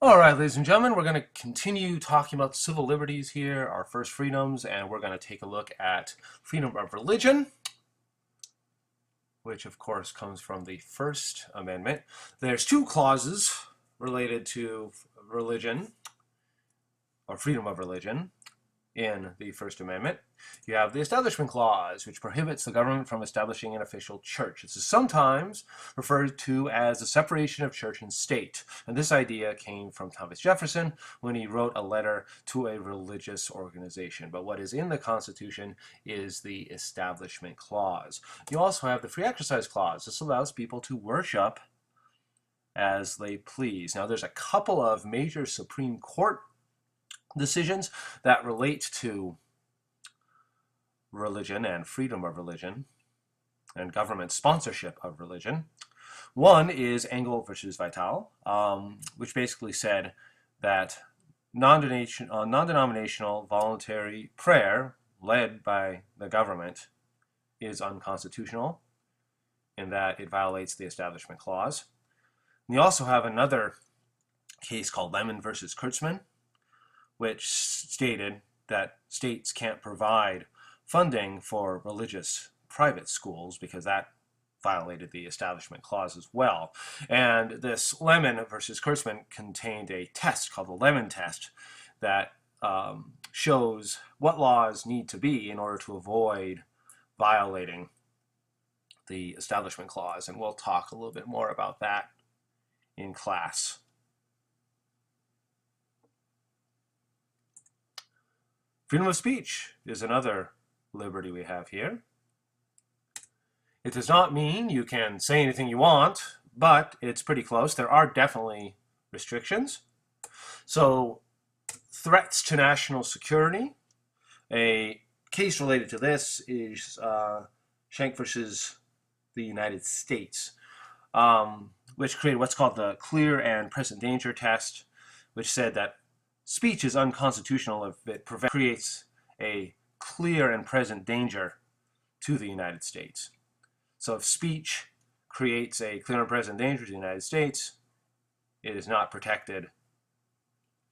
All right, ladies and gentlemen, we're going to continue talking about civil liberties here, our first freedoms, and we're going to take a look at freedom of religion, which of course comes from the First Amendment. There's two clauses related to religion, or freedom of religion, in the First Amendment. You have the Establishment Clause, which prohibits the government from establishing an official church. This is sometimes referred to as the separation of church and state. And this idea came from Thomas Jefferson when he wrote a letter to a religious organization. But what is in the Constitution is the Establishment Clause. You also have the Free Exercise Clause. This allows people to worship as they please. Now, there's a couple of major Supreme Court decisions that relate to religion and freedom of religion and government sponsorship of religion. One is Engel versus Vital, which basically said that non-denominational voluntary prayer led by the government is unconstitutional in that it violates the Establishment Clause. And you also have another case called Lemon versus Kurtzman, which stated that states can't provide funding for religious private schools because that violated the Establishment Clause as well. And this Lemon versus Kurtzman contained a test called the Lemon test that shows what laws need to be in order to avoid violating the Establishment Clause. And we'll talk a little bit more about that in class. Freedom of speech is another liberty we have here. It does not mean you can say anything you want, but it's pretty close. There are definitely restrictions. So, threats to national security. A case related to this is Schenck versus the United States, which created what's called the clear and present danger test, which said that speech is unconstitutional if it creates a clear and present danger to the United States. So if speech creates a clear and present danger to the United States, it is not protected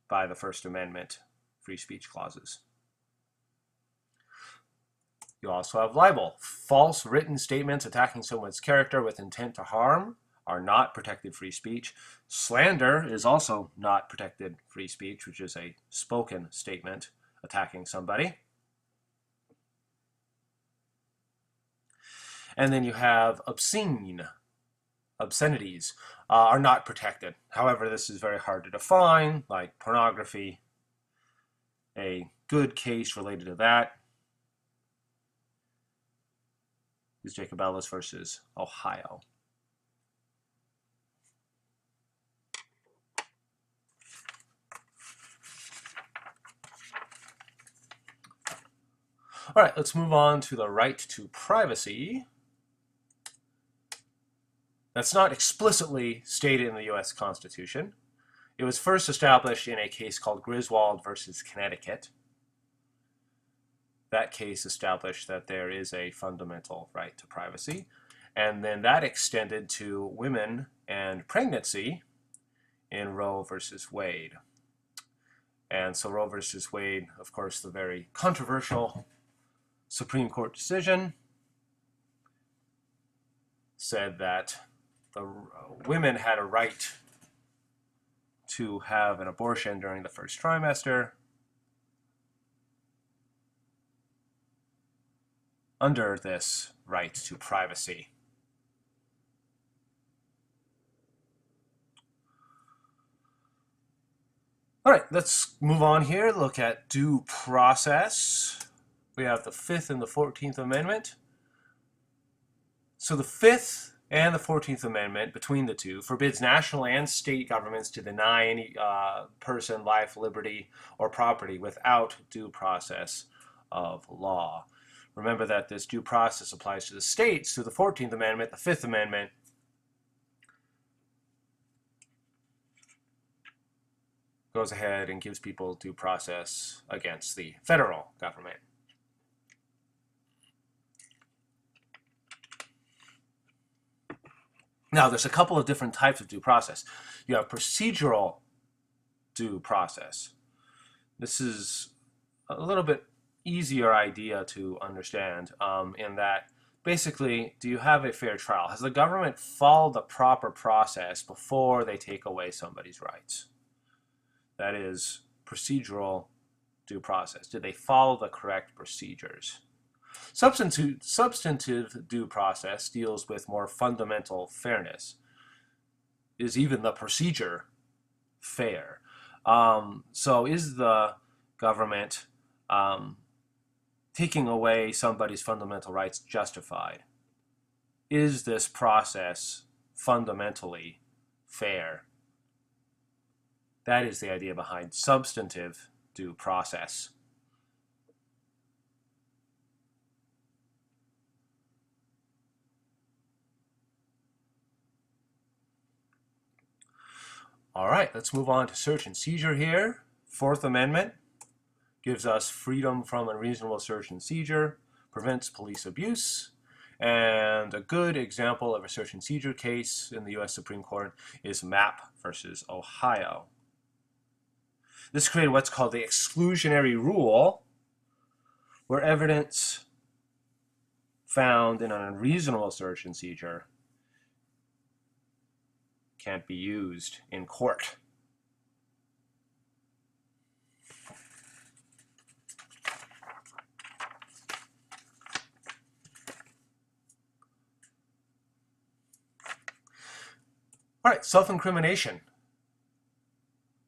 by the First Amendment free speech clauses. You also have libel. False written statements attacking someone's character with intent to harm are not protected free speech. Slander is also not protected free speech, which is a spoken statement attacking somebody. And then you have obscenities are not protected. However, this is very hard to define, like pornography. A good case related to that is Jacob Ellis versus Ohio. All right, let's move on to the right to privacy. That's not explicitly stated in the U.S. Constitution. It was first established in a case called Griswold versus Connecticut. That case established that there is a fundamental right to privacy, and then that extended to women and pregnancy in Roe versus Wade. And so Roe versus Wade, of course, the very controversial Supreme Court decision, said that the women had a right to have an abortion during the first trimester under this right to privacy. All right, let's move on here, look at due process. We have the 5th and the 14th Amendment. So the 5th and the 14th Amendment, between the two, forbids national and state governments to deny any person life, liberty, or property without due process of law. Remember that this due process applies to the states through the 14th Amendment. The 5th Amendment goes ahead and gives people due process against the federal government. Now, there's a couple of different types of due process. You have procedural due process. This is a little bit easier idea to understand in that basically, do you have a fair trial? Has the government followed the proper process before they take away somebody's rights? That is procedural due process. Did they follow the correct procedures? Substantive due process deals with more fundamental fairness. Is even the procedure fair? So is the government taking away somebody's fundamental rights justified? Is this process fundamentally fair? That is the idea behind substantive due process. All right, let's move on to search and seizure here. Fourth Amendment gives us freedom from unreasonable search and seizure, prevents police abuse, and a good example of a search and seizure case in the U.S. Supreme Court is Mapp versus Ohio. This created what's called the exclusionary rule, where evidence found in an unreasonable search and seizure can't be used in court. All right, self-incrimination.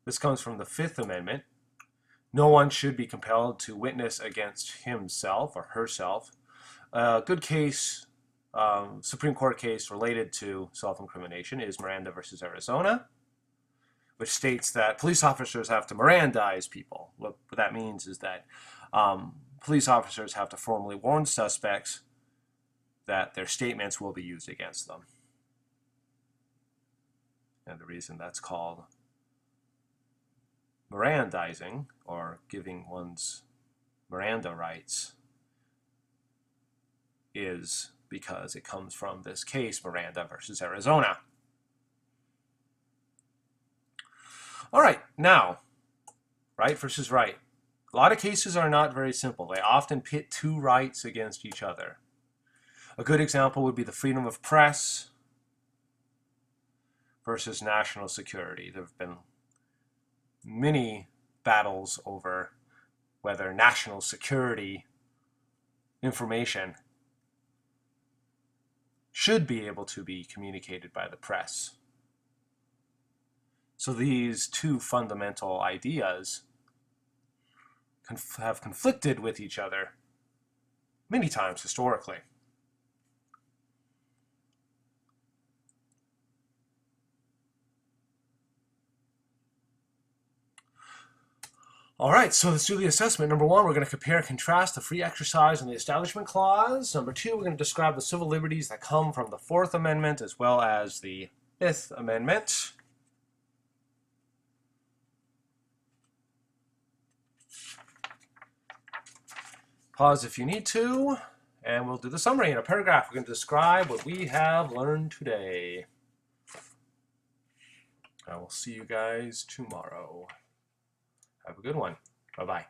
This comes from the Fifth Amendment. No one should be compelled to witness against himself or herself. A good case, Supreme Court case related to self-incrimination is Miranda versus Arizona, which states that police officers have to Mirandize people. What that means is that police officers have to formally warn suspects that their statements will be used against them. And the reason that's called Mirandizing, or giving one's Miranda rights, is because it comes from this case, Miranda versus Arizona. All right, now, right versus right. A lot of cases are not very simple. They often pit two rights against each other. A good example would be the freedom of press versus national security. There have been many battles over whether national security information should be able to be communicated by the press. So these two fundamental ideas have conflicted with each other many times historically. All right, so let's do the assessment. Number one, we're going to compare and contrast the free exercise and the Establishment Clause. Number two, we're going to describe the civil liberties that come from the Fourth Amendment as well as the Fifth Amendment. Pause if you need to, and we'll do the summary in a paragraph. We're going to describe what we have learned today. I will see you guys tomorrow. Have a good one. Bye-bye.